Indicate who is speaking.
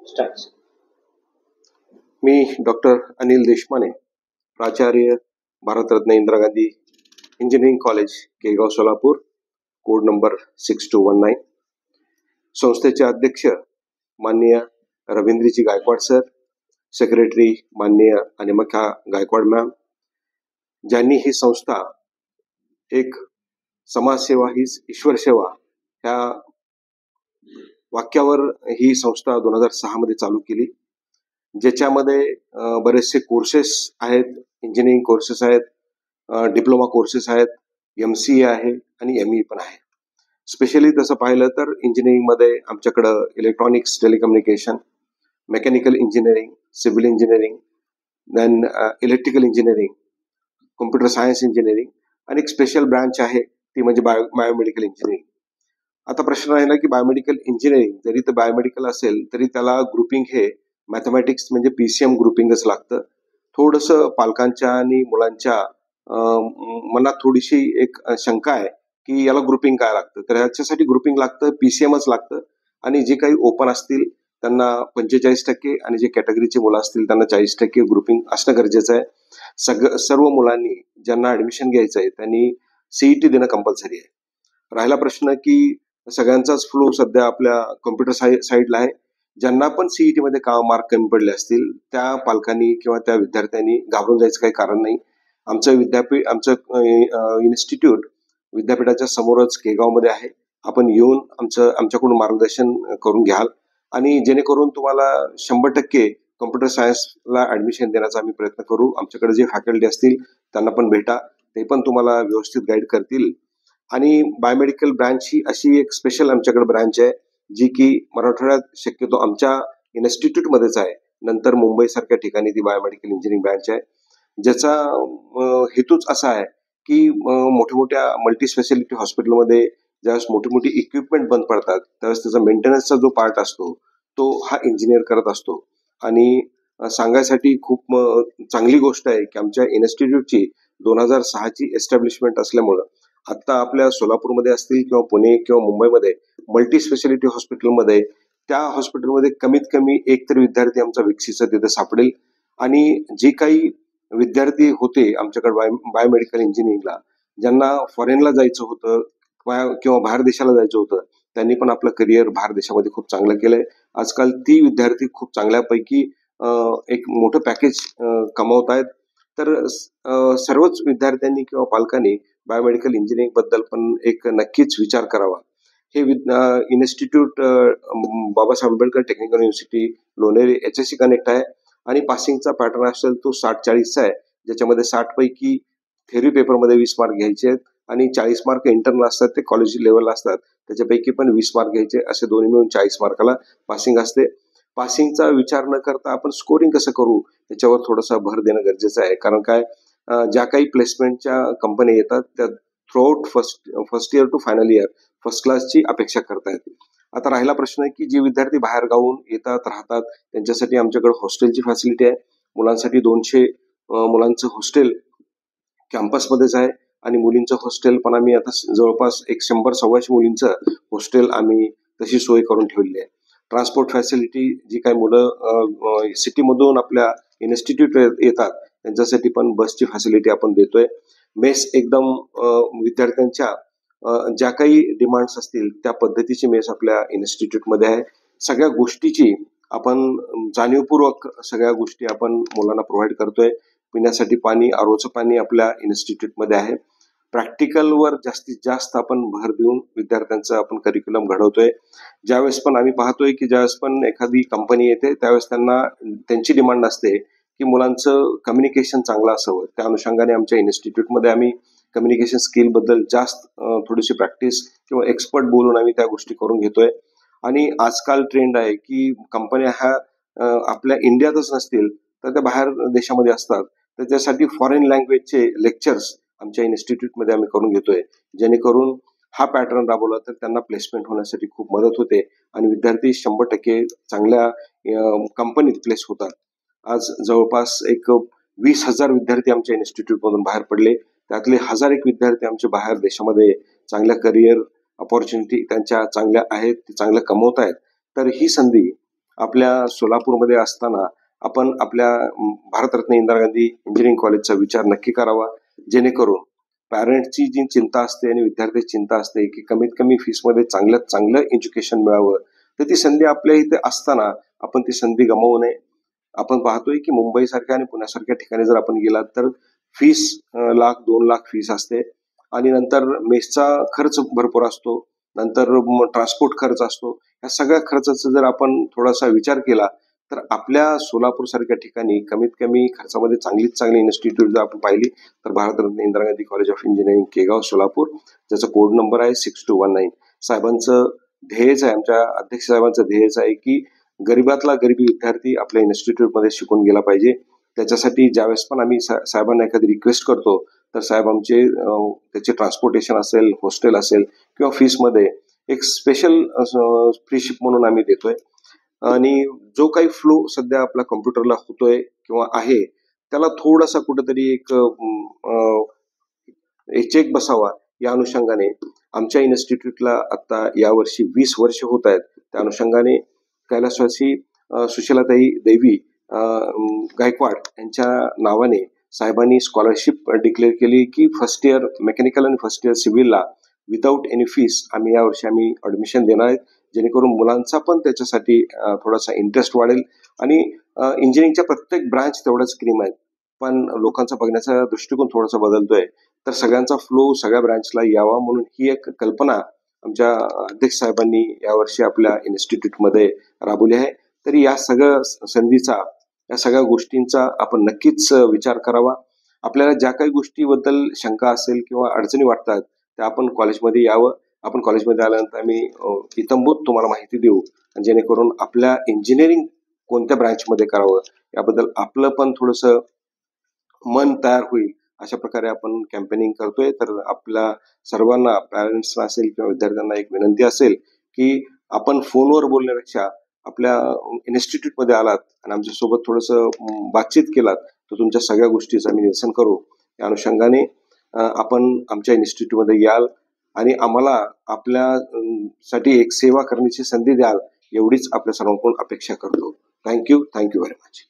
Speaker 1: Start. मी doctor Anil Deshmane, प्राचार्य, Bharat Ratna Indira Gandhi engineering college, Kegaon, Solapur, code number 6219. संस्थेचे अध्यक्ष माननीय रवींद्रजी गायकवाड सर, सेक्रेटरी माननीय अनिमिका गायकवाड मॅम, ज्यांनी ही संस्था एक समाजसेवा हीच ईश्वर सेवा ह्या वाक्यावर ही संस्था 2006 मध्ये चालू केली, ज्याच्यामध्ये बरेचसे कोर्सेस आहेत, इंजिनिअरिंग कोर्सेस आहेत, डिप्लोमा कोर्सेस आहेत, MCA आहे आणि ME पण आहे. स्पेशली तसं पाहिलं तर इंजिनिअरिंगमध्ये आमच्याकडं electronics, telecommunication, mechanical engineering, civil engineering, then electrical engineering, computer science engineering आणि एक स्पेशल ब्रांच आहे ती म्हणजे बायोमेडिकल इंजिनिअरिंग. आता प्रश्न राहिला की बायोमेडिकल इंजिनिअरिंग जरी तर बायोमेडिकल असेल तरी त्याला ग्रुपिंग हे मॅथमॅटिक्स म्हणजे PCM ग्रुपिंगच लागतं. थोडंसं पालकांच्या आणि मुलांच्या मनात थोडीशी एक शंका आहे की याला ग्रुपिंग काय लागतं, तर ह्याच्यासाठी ग्रुपिंग लागतं, PCMच लागतं. आणि जे काही ओपन असतील त्यांना 45% आणि जे कॅटेगरीचे मुलं असतील त्यांना 40% ग्रुपिंग असणं गरजेचं आहे. सर्व मुलांनी ज्यांना ऍडमिशन घ्यायचं आहे त्यांनी CET देणं कंपल्सरी आहे. राहिला प्रश्न की सगळ्यांचाच फ्लो सध्या आपल्या कॉम्प्युटर साईडला आहे. ज्यांना पण CET मध्ये मार्क कमी पडले असतील त्या पालकांनी किंवा त्या विद्यार्थ्यांनी घाबरून जायचं काही कारण नाही. आमचं विद्यापीठ, आमचं इन्स्टिट्यूट विद्यापीठाच्या समोरच केगावमध्ये आहे. आपण येऊन आमच्याकडून मार्गदर्शन करून घ्याल आणि जेणेकरून तुम्हाला 100% कॉम्प्युटर सायन्सला ऍडमिशन देण्याचा आम्ही प्रयत्न करू. आमच्याकडे जे फॅकल्टी असतील त्यांना पण भेटा, ते पण तुम्हाला व्यवस्थित गाईड करतील. आणि बायोमेडिकल ब्रांच ही अशी एक स्पेशल आमच्याकडे ब्रांच आहे जी की मराठवाड्यात शक्यतो आमच्या इन्स्टिट्यूटमध्येच आहे. नंतर मुंबई सारख्या ठिकाणी ती बायोमेडिकल इंजिनिअरिंग ब्रांच आहे, ज्याचा हेतूच असा आहे की मोठ्या मोठ्या मल्टी स्पेशालिटी हॉस्पिटलमध्ये ज्यावेळेस मोठी मोठी इक्विपमेंट बंद पडतात त्यावेळेस त्याचा मेंटेनन्सचा जो पार्ट असतो तो हा इंजिनियर करत असतो. आणि सांगायसाठी खूप चांगली गोष्ट आहे की आमच्या इन्स्टिट्यूटची 2006 ची एस्टॅब्लिशमेंट असल्यामुळं आता आपल्या सोलापूरमध्ये असतील किंवा पुणे किंवा मुंबईमध्ये मल्टी स्पेशालिटी हॉस्पिटलमध्ये त्या हॉस्पिटलमध्ये कमीत कमी एक तरी विद्यार्थी आमचा विकसित तिथे सापडेल. आणि जे काही विद्यार्थी होते आमच्याकडे बायोमेडिकल इंजिनिअरिंगला ज्यांना फॉरेनला जायचं होतं किंवा बाहेर देशाला जायचं होतं त्यांनी पण आपलं करिअर बाहेर देशामध्ये खूप चांगलं केलंय. आजकाल ती विद्यार्थी खूप चांगल्यापैकी एक मोठं पॅकेज कमावत आहेत. तर सर्वच विद्यार्थ्यांनी किंवा पालकांनी बायोमेडिकल इंजिनिअरिंग बद्दल पण एक नक्कीच विचार करावा. हे institute Babasaheb Ambedkar technical university Lonere याच्याशी कनेक्ट आहे आणि पासिंगचा पॅटर्न असेल तो 60-40चा आहे, ज्याच्यामध्ये 60 पैकी थेअरी पेपरमध्ये 20 मार्क घ्यायचे आहेत आणि 40 मार्क इंटरनल असतात, ते कॉलेज लेवलला असतात, त्याच्यापैकी पण 20 मार्क घ्यायचे, असे दोन्ही मिळून 40 मार्काला पासिंग असते. पासिंगचा विचार न करता आपण स्कोरिंग कसं करू त्याच्यावर थोडासा भर देणं गरजेचं आहे. कारण काय, ज्या काही प्लेसमेंटच्या कंपन्या येतात त्या throughout first year to final year first क्लासची अपेक्षा करतायत. आता राहिला प्रश्न की जे विद्यार्थी बाहेर गावून येतात राहतात त्यांच्यासाठी आमच्याकडे हॉस्टेलची फॅसिलिटी आहे. मुलांसाठी 200 मुलांचं हॉस्टेल कॅम्पसमध्येच आहे आणि मुलींचं हॉस्टेल पण आम्ही आता जवळपास 100-125 मुलींचं हॉस्टेल आम्ही तशी सोय करून ठेवलेली आहे. ट्रान्सपोर्ट फॅसिलिटी, जी काही मुलं सिटीमधून आपल्या इन्स्टिट्यूट येतात त्यांच्यासाठी पण बसची फॅसिलिटी आपण देतोय. मेस एकदम विद्यार्थ्यांच्या ज्या काही डिमांड्स असतील त्या पद्धतीची मेस आपल्या इन्स्टिट्यूटमध्ये आहे. सगळ्या गोष्टीची आपण जाणीवपूर्वक सगळ्या गोष्टी आपण मुलांना प्रोव्हाइड करतोय. पिण्यासाठी पाणी, आरोचं पाणी आपल्या इन्स्टिट्यूटमध्ये आहे. प्रॅक्टिकलवर जास्तीत जास्त आपण भर देऊन विद्यार्थ्यांचं आपण करिक्युलम घडवतोय. ज्यावेळेस पण आम्ही पाहतोय की ज्यावेळेस पण एखादी कंपनी येते त्यावेळेस त्यांची डिमांड असते की मुलांचं कम्युनिकेशन चांगलं असावं. त्या अनुषंगाने आमच्या इन्स्टिट्यूटमध्ये आम्ही कम्युनिकेशन स्किल बद्दल जास्त थोडीशी प्रॅक्टिस किंवा एक्सपर्ट बोलून आम्ही त्या गोष्टी करून घेतोय. आणि आजकाल ट्रेंड आहे की कंपन्या ह्या आपल्या इंडियातच नसतील तर त्या बाहेर देशामध्ये असतात, तर त्यासाठी फॉरेन लँग्वेजचे लेक्चर्स आमच्या इन्स्टिट्यूटमध्ये आम्ही करून घेतोय, जेणेकरून हा पॅटर्न राबवला तर त्यांना प्लेसमेंट होण्यासाठी खूप मदत होते आणि विद्यार्थी 100% चांगल्या कंपनीत प्लेस होतात. आज जवळपास एक 20,000 विद्यार्थी आमच्या इन्स्टिट्यूटमधून बाहेर पडले, त्यातले 1,001 विद्यार्थी आमच्या बाहेर देशामध्ये चांगल्या करिअर अपॉर्च्युनिटी त्यांच्या चांगल्या आहेत, ते चांगल्या कमवत आहेत. तर ही संधी आपल्या सोलापूरमध्ये असताना आपण आपल्या भारतरत्न इंदिरा गांधी इंजिनिअरिंग कॉलेजचा विचार नक्की करावा, जेणेकरून पॅरेंट्सची जी चिंता असते आणि विद्यार्थ्याची चिंता असते की कमीत कमी फीसमध्ये चांगल्यात चांगलं एज्युकेशन मिळावं, तर ती संधी आपल्या इथे असताना आपण ती संधी गमावू नये. आपण पाहतोय की मुंबईसारख्या आणि पुण्यासारख्या ठिकाणी जर आपण गेलात तर फीस लाख 2 लाख फीस असते आणि नंतर मेसचा खर्च भरपूर असतो, नंतर ट्रान्सपोर्ट खर्च असतो. या सगळ्या खर्चाचा जर आपण थोडासा विचार केला तर आपल्या सोलापूर सारख्या ठिकाणी कमीत कमी खर्चामध्ये चांगलीच चांगली इन्स्टिट्यूट जर आपण पाहिली तर Bharat Ratna Indira Gandhi college of engineering Kegaon Solapur, ज्याचा कोड नंबर आहे 6219. साहेबांचं ध्येयच आहे, आमच्या अध्यक्ष साहेबांचं ध्येयच आहे की गरीबातला गरीबी विद्यार्थी आपल्या इन्स्टिट्यूटमध्ये शिकून गेला पाहिजे. त्याच्यासाठी ज्यावेळेस पण आम्ही साहेबांना एखादी रिक्वेस्ट करतो तर साहेब आमचे त्याचे ट्रान्सपोर्टेशन असेल, हॉस्टेल असेल किंवा फीसमध्ये एक स्पेशल फ्रीशिप म्हणून आम्ही देतोय. आणि जो काही फ्लो सध्या आपला कम्प्युटरला होतोय किंवा आहे त्याला थोडासा कुठेतरी एक चेक बसावा, या अनुषंगाने आमच्या इन्स्टिट्यूटला आता यावर्षी 20 वर्ष होत आहेत. त्या अनुषंगाने कैलासवासी सुशीलाताई देवी गायकवाड यांच्या नावाने साहेबांनी स्कॉलरशिप डिक्लेअर केली की फर्स्ट इयर मेकॅनिकल आणि फर्स्ट इयर सिव्हिलला विदाऊट एनी फीस यावर्षी आम्ही ऍडमिशन देणार आहेत, जेणेकरून मुलांचा पण त्याच्यासाठी थोडासा इंटरेस्ट वाढेल. आणि इंजिनिअरिंगच्या प्रत्येक ब्रांच तेवढाच क्रीम आहेत, पण लोकांचा बघण्याचा दृष्टिकोन थोडासा बदलतोय, तर सगळ्यांचा फ्लो सगळ्या ब्रांचला यावा म्हणून ही एक कल्पना आमच्या अध्यक्ष साहेबांनी यावर्षी आपल्या इन्स्टिट्यूटमध्ये राबवली आहे. तरी या सगळ्या संधीचा, या सगळ्या गोष्टींचा आपण नक्कीच विचार करावा. आपल्याला ज्या काही गोष्टीबद्दल शंका असेल किंवा अडचणी वाटतात त्या आपण कॉलेजमध्ये यावं. आपण कॉलेजमध्ये आल्यानंतर आम्ही इत्थंभूत तुम्हाला माहिती देऊ, जेणेकरून आपल्या इंजिनिअरिंग कोणत्या ब्रांचमध्ये करावं याबद्दल आपलं पण थोडंसं मन तयार होईल, अशा प्रकारे आपण कॅम्पेनिंग करतोय. तर आपल्या सर्वांना, पॅरेंट्सना असेल किंवा विद्यार्थ्यांना एक विनंती असेल की आपण फोनवर बोलण्यापेक्षा आपल्या इन्स्टिट्यूटमध्ये आलात आणि आमच्यासोबत थोडंसं बातचीत केलात तर तुमच्या सगळ्या गोष्टीचं आम्ही निरसन करू. या अनुषंगाने आपण आमच्या इन्स्टिट्यूटमध्ये याल आणि आम्हाला आपल्यासाठी एक सेवा करण्याची संधी द्याल, एवढीच आपल्या सर्वांकडून अपेक्षा करतो. Thank you very much.